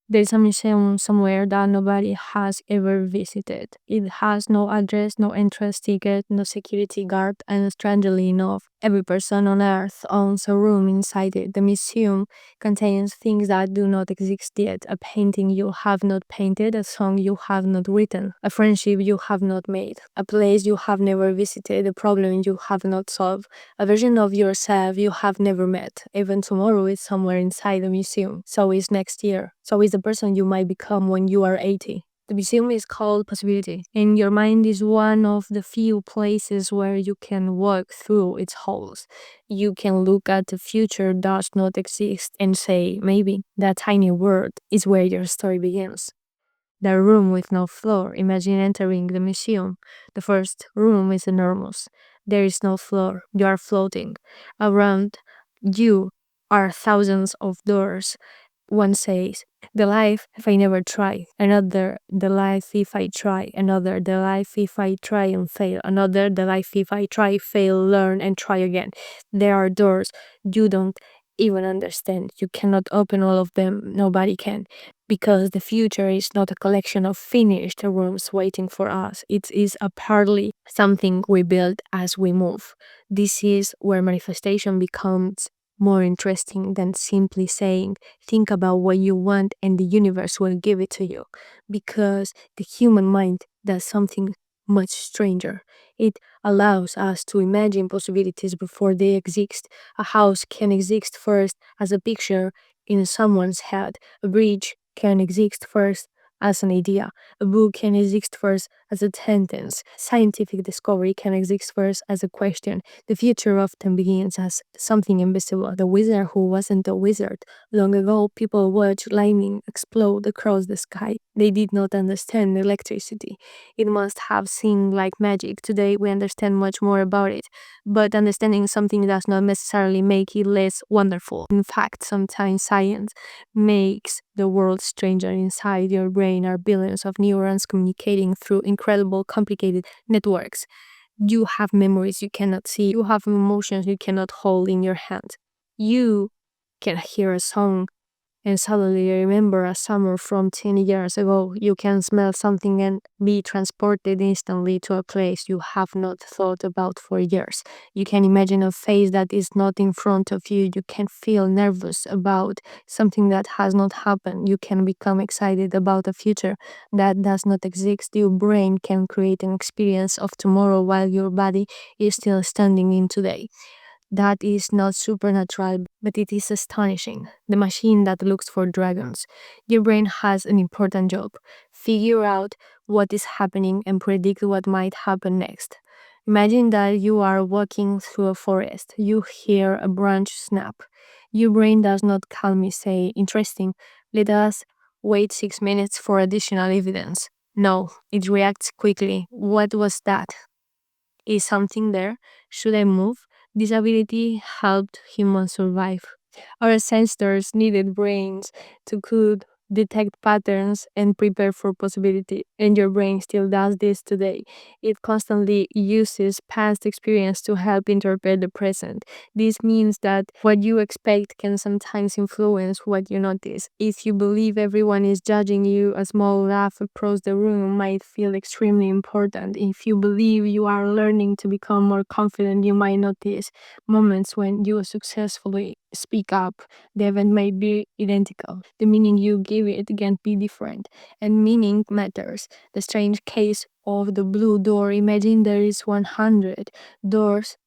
There's a museum somewhere that nobody has ever visited. It has no address, no entrance ticket, no security guard, and strangely enough, every person on earth owns a room inside it. The museum contains things that do not exist yet: a painting you have not painted, a song you have not written, a friendship you have not made, a place you have never visited, a problem you have not solved, a version of yourself you have never met. Even tomorrow is somewhere inside the museum. So is next year. So is the person you might become when you are 80. The museum is called possibility, and your mind is one of the few places where you can walk through its halls. You can look at the future does not exist and say, maybe that tiny word is where your story begins. The room with no floor. Imagine entering the museum. The first room is enormous. There is no floor. You are floating. Around you are thousands of doors. One says, the life if I never try. Another, the life if I try. Another, the life if I try and fail. Another, the life if I try, fail, learn, and try again. There are doors you don't even understand. You cannot open all of them. Nobody can. Because the future is not a collection of finished rooms waiting for us. It is apparently something we build as we move. This is where manifestation becomes more interesting than simply saying, think about what you want and the universe will give it to you. Because the human mind does something much stranger. It allows us to imagine possibilities before they exist. A house can exist first as a picture in someone's head. A bridge can exist first as an idea. A book can exist first as a sentence. Scientific discovery can exist first as a question. The future often begins as something invisible. The wizard who wasn't a wizard. Long ago, people watched lightning explode across the sky. They did not understand electricity. It must have seemed like magic. Today, we understand much more about it. But understanding something does not necessarily make it less wonderful. In fact, sometimes science makes the world stranger. Inside your brain are billions of neurons communicating through incredible complicated networks. You have memories you cannot see. You have emotions you cannot hold in your hand. You can hear a song and suddenly remember a summer from 10 years ago. You can smell something and be transported instantly to a place you have not thought about for years. You can imagine a face that is not in front of you. You can feel nervous about something that has not happened. You can become excited about a future that does not exist. Your brain can create an experience of tomorrow while your body is still standing in today. That is not supernatural, but it is astonishing. The machine that looks for dragons. Your brain has an important job: figure out what is happening and predict what might happen next. Imagine that you are walking through a forest. You hear a branch snap. Your brain does not calmly say, interesting, let us wait 6 minutes for additional evidence. No, it reacts quickly. What was that? Is something there? Should I move? This ability helped humans survive. Our ancestors needed brains to could detect patterns and prepare for possibility. And your brain still does this today. It constantly uses past experience to help interpret the present. This means that what you expect can sometimes influence what you notice. If you believe everyone is judging you, a small laugh across the room might feel extremely important. If you believe you are learning to become more confident, you might notice moments when you successfully speak up. The event might be identical. The meaning you give it can be different, and meaning matters. The strange case of the blue door. Imagine there is 100 doors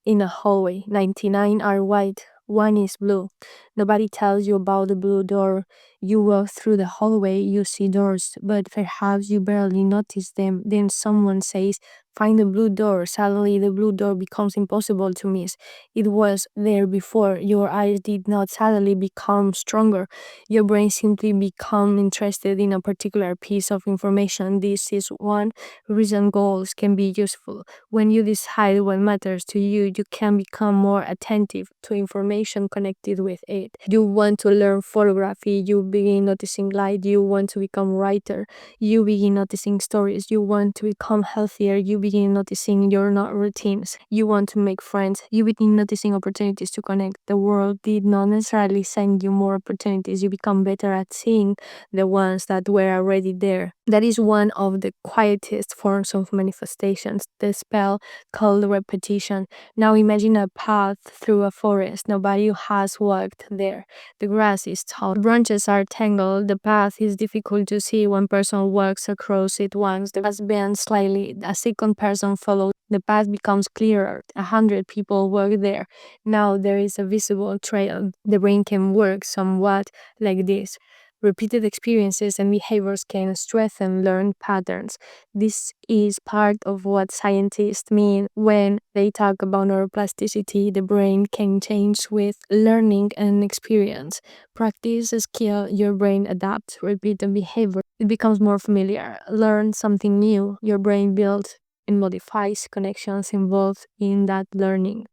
in a hallway. 99 are white, one is blue. Nobody tells you about the blue door. You walk through the hallway, you see doors, but perhaps you barely notice them. Then someone says, find the blue door. Suddenly, the blue door becomes impossible to miss. It was there before. Your eyes did not suddenly become stronger. Your brain simply become interested in a particular piece of information. This is one reason goals can be useful. When you decide what matters to you, you can become more attentive to information connected with it. You want to learn photography, you begin noticing light. You want to become writer. You begin noticing stories. You want to become healthier. You begin noticing your not routines. You want to make friends. You begin noticing opportunities to connect. The world did not necessarily send you more opportunities. You become better at seeing the ones that were already there. That is one of the quietest forms of manifestations, the spell called repetition. Now imagine a path through a forest. Nobody has walked there. The grass is tall, branches are tangled, the path is difficult to see. One person walks across it once, the grass bends slightly, a second person follows. The path becomes clearer. 100 people walk there. Now there is a visible trail. The brain can work somewhat like this. Repeated experiences and behaviors can strengthen learned patterns. This is part of what scientists mean when they talk about neuroplasticity. The brain can change with learning and experience. Practice a skill, your brain adapts. Repeat the behavior, it becomes more familiar. Learn something new, your brain builds and modifies connections involved in that learning.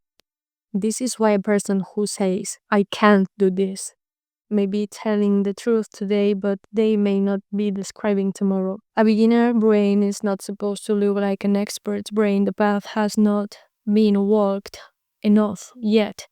This is why a person who says, I can't do this, may be telling the truth today, but they may not be describing tomorrow. A beginner brain is not supposed to look like an expert's brain. The path has not been walked enough yet.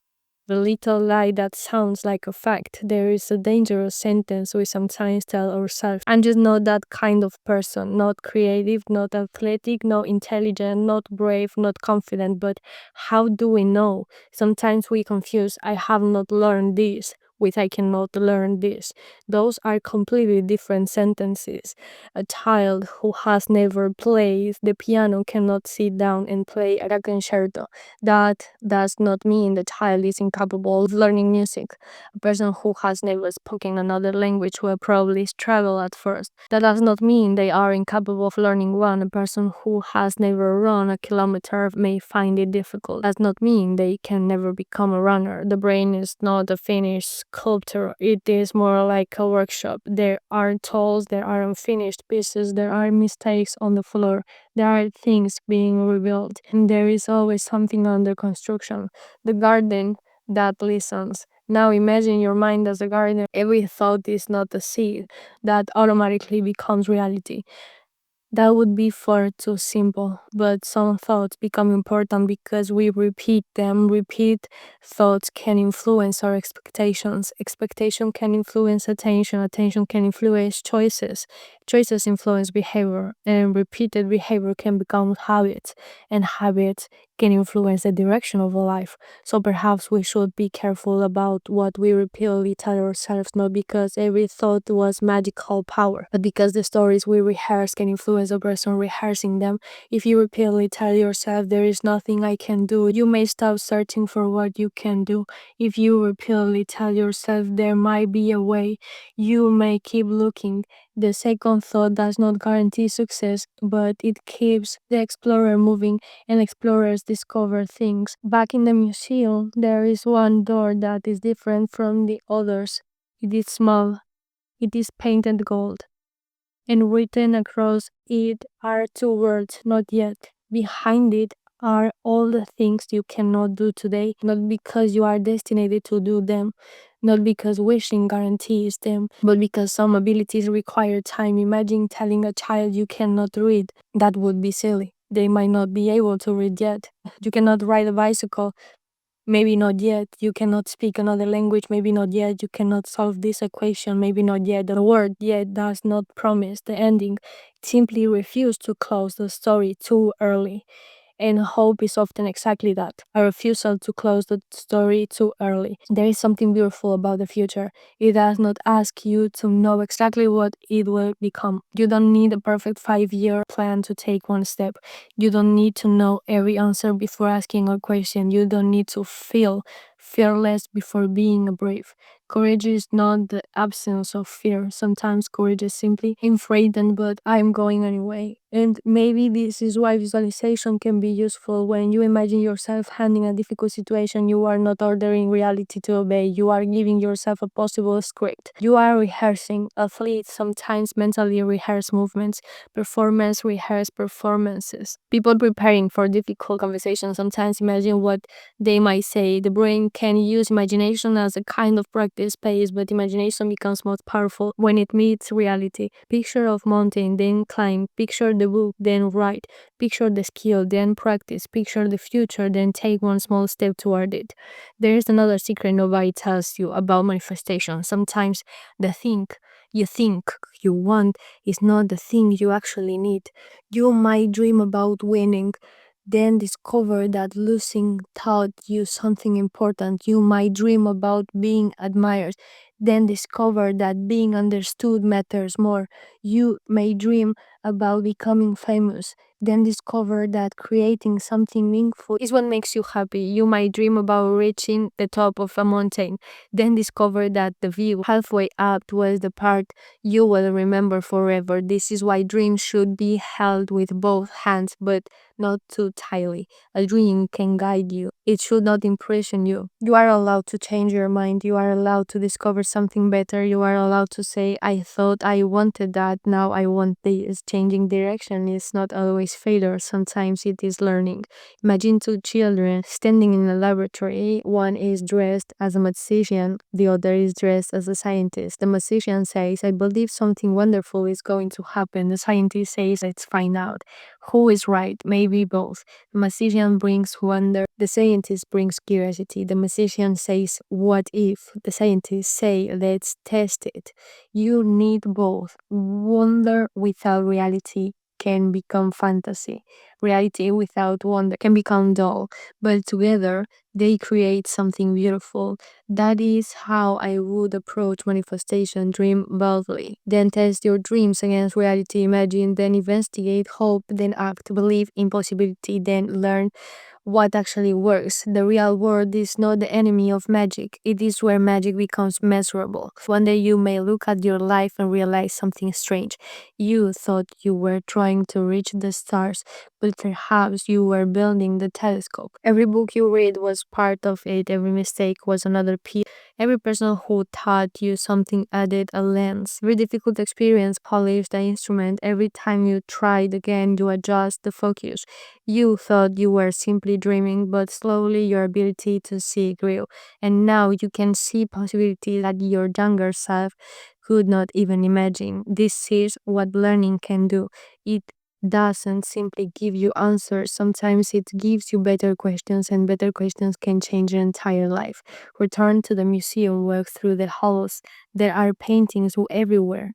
The little lie that sounds like a fact. There is a dangerous sentence we sometimes tell ourselves. I'm just not that kind of person. Not creative, not athletic, not intelligent, not brave, not confident. But how do we know? Sometimes we confuse I have not learned this with I cannot learn this. Those are completely different sentences. A child who has never played the piano cannot sit down and play a concerto. That does not mean the child is incapable of learning music. A person who has never spoken another language will probably struggle at first. That does not mean they are incapable of learning one. A person who has never run a kilometer may find it difficult. Does not mean they can never become a runner. The brain is not a finished sculpture. It is more like a workshop. There are tools, there are unfinished pieces, there are mistakes on the floor. There are things being rebuilt, and there is always something under construction. The garden that listens. Now imagine your mind as a gardener. Every thought is not a seed that automatically becomes reality. That would be far too simple, but some thoughts become important because we repeat them. Repeat thoughts can influence our expectations. Expectation can influence attention. Attention can influence choices. Choices influence behavior, and repeated behavior can become habits, and habits can influence the direction of a life. So perhaps we should be careful about what we repeatedly tell ourselves, not because every thought was magical power, but because the stories we rehearse can influence the person rehearsing them. If you repeatedly tell yourself there is nothing I can do, you may stop searching for what you can do. If you repeatedly tell yourself there might be a way, you may keep looking. The second thought does not guarantee success, but it keeps the explorer moving, and explorers discover things. Back in the museum, there is one door that is different from the others. It is small, it is painted gold, and written across it are two words, not yet. Behind it are all the things you cannot do today, not because you are destined to do them, not because wishing guarantees them, but because some abilities require time. Imagine telling a child you cannot read. That would be silly. They might not be able to read yet. You cannot ride a bicycle. Maybe not yet. You cannot speak another language. Maybe not yet. You cannot solve this equation. Maybe not yet. The word yet does not promise the ending. It simply refuses to close the story too early. And hope is often exactly that, a refusal to close the story too early. There is something beautiful about the future. It does not ask you to know exactly what it will become. You don't need a perfect 5-year plan to take one step. You don't need to know every answer before asking a question. You don't need to feel fearless before being brave. Courage is not the absence of fear. Sometimes courage is simply I'm frightened, but I'm going anyway. And maybe this is why visualization can be useful. When you imagine yourself handling a difficult situation, you are not ordering reality to obey. You are giving yourself a possible script. You are rehearsing. Athletes sometimes mentally rehearse movements. Performers rehearse performances. People preparing for difficult conversations sometimes imagine what they might say. The brain can use imagination as a kind of practice space, but imagination becomes most powerful when it meets reality. Picture of mountain, then climb. Picture the book, then write. Picture the skill, then practice. Picture the future, then take one small step toward it. There is another secret nobody tells you about manifestation. Sometimes the thing you think you want is not the thing you actually need. You might dream about winning, then discover that losing taught you something important. You might dream about being admired, then discover that being understood matters more. You may dream about becoming famous, then discover that creating something meaningful is what makes you happy. You might dream about reaching the top of a mountain, then discover that the view halfway up was the part you will remember forever. This is why dreams should be held with both hands, but not too tightly. A dream can guide you. It should not imprison you. You are allowed to change your mind. You are allowed to discover something better. You are allowed to say, I thought I wanted that, now I want this. Changing direction is not always failure, sometimes it is learning. Imagine two children standing in a laboratory. One is dressed as a magician, the other is dressed as a scientist. The magician says, I believe something wonderful is going to happen. The scientist says, let's find out. Who is right? Maybe both. The magician brings wonder, the scientist brings curiosity. The magician says, what if? The scientists say, let's test it. You need both. Wonder without reality can become fantasy. Reality without wonder can become dull, but together they create something beautiful. That is how I would approach manifestation. Dream boldly. Then test your dreams against reality. Imagine, then investigate, hope, then act. Believe in possibility, then learn what actually works. The real world is not the enemy of magic. It is where magic becomes measurable. One day you may look at your life and realize something strange. You thought you were trying to reach the stars, but perhaps you were building the telescope. Every book you read was part of it. Every mistake was another piece. Every person who taught you something added a lens. Every difficult experience polished the instrument. Every time you tried again, you adjust the focus. You thought you were simply dreaming, but slowly your ability to see grew. And now you can see possibilities that your younger self could not even imagine. This is what learning can do. It doesn't simply give you answers. Sometimes it gives you better questions, and better questions can change your entire life. Return to the museum, walk through the halls. There are paintings everywhere.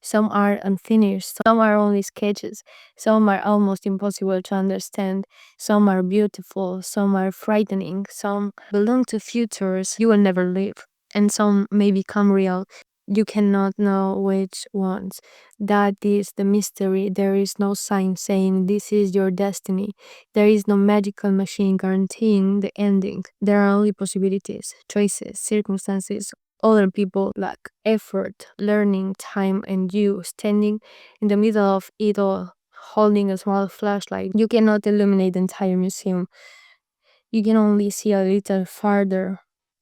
Some are unfinished, some are only sketches, some are almost impossible to understand, some are beautiful, some are frightening, some belong to futures you will never live, and some may become real. You cannot know which ones. That is the mystery. There is no sign saying this is your destiny. There is no magical machine guaranteeing the ending. There are only possibilities, choices, circumstances, other people, like effort, learning, time, and you standing in the middle of it all, holding a small flashlight. You cannot illuminate the entire museum. You can only see a little farther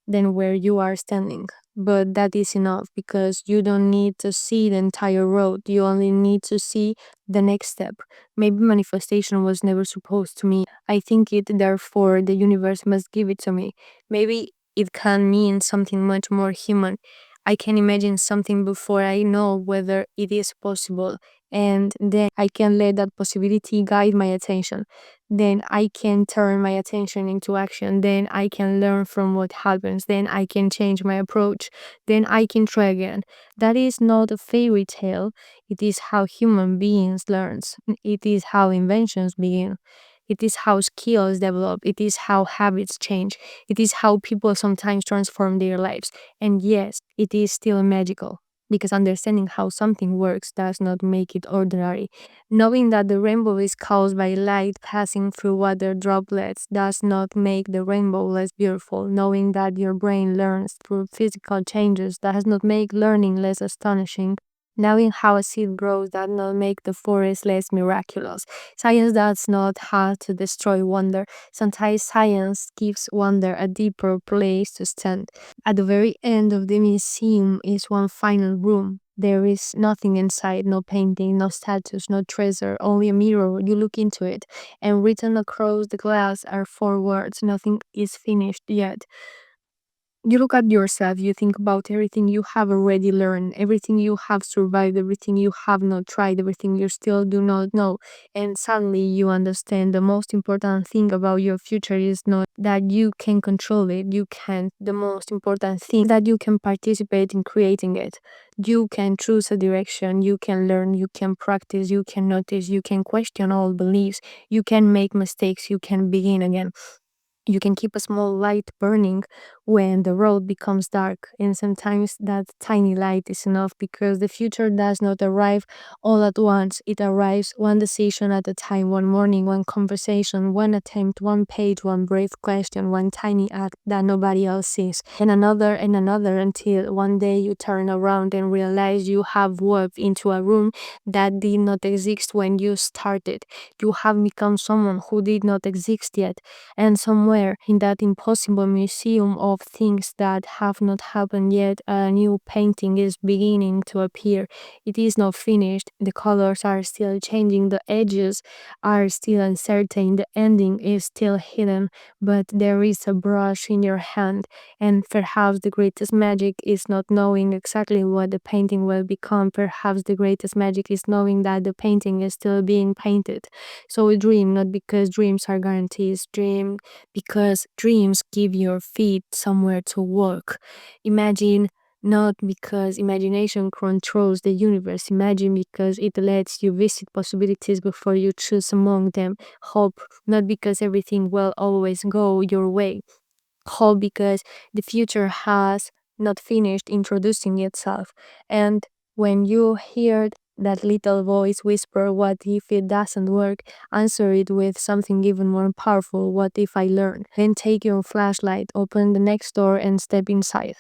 than where you are standing. But that is enough because you don't need to see the entire road. You only need to see the next step. Maybe manifestation was never supposed to me. I think it, therefore, the universe must give it to me. Maybe it can mean something much more human. I can imagine something before I know whether it is possible, and then I can let that possibility guide my attention. Then I can turn my attention into action. Then I can learn from what happens. Then I can change my approach. Then I can try again. That is not a fairy tale. It is how human beings learn. It is how inventions begin. It is how skills develop. It is how habits change. It is how people sometimes transform their lives. And yes, it is still magical because understanding how something works does not make it ordinary. Knowing that the rainbow is caused by light passing through water droplets does not make the rainbow less beautiful. Knowing that your brain learns through physical changes does not make learning less astonishing. Knowing how a seed grows does not make the forest less miraculous. Science does not have to destroy wonder. Sometimes science gives wonder a deeper place to stand. At the very end of the museum is one final room. There is nothing inside, no painting, no statues, no treasure, only a mirror. You look into it, and written across the glass are four words: nothing is finished yet. You look at yourself, you think about everything you have already learned, everything you have survived, everything you have not tried, everything you still do not know. And suddenly you understand the most important thing about your future is not that you can control it, you can't. The most important thing that you can participate in creating it. You can choose a direction, you can learn, you can practice, you can notice, you can question all beliefs, you can make mistakes, you can begin again. You can keep a small light burning when the road becomes dark, and sometimes that tiny light is enough because the future does not arrive all at once. It arrives one decision at a time, one morning, one conversation, one attempt, one page, one brave question, one tiny act that nobody else sees, and another until one day you turn around and realize you have walked into a room that did not exist when you started. You have become someone who did not exist yet, and somewhere in that impossible museum of things that have not happened yet, a new painting is beginning to appear. It is not finished, the colors are still changing, the edges are still uncertain, the ending is still hidden, but there is a brush in your hand, and perhaps the greatest magic is not knowing exactly what the painting will become. Perhaps the greatest magic is knowing that the painting is still being painted. So dream, not because dreams are guarantees, dream because dreams give your feet somewhere to walk. Imagine, not because imagination controls the universe. Imagine because it lets you visit possibilities before you choose among them. Hope, not because everything will always go your way. Hope because the future has not finished introducing itself. And when you hear that little voice whisper, "What if it doesn't work?" answer it with something even more powerful. "What if I learn?" Then take your flashlight, open the next door, and step inside.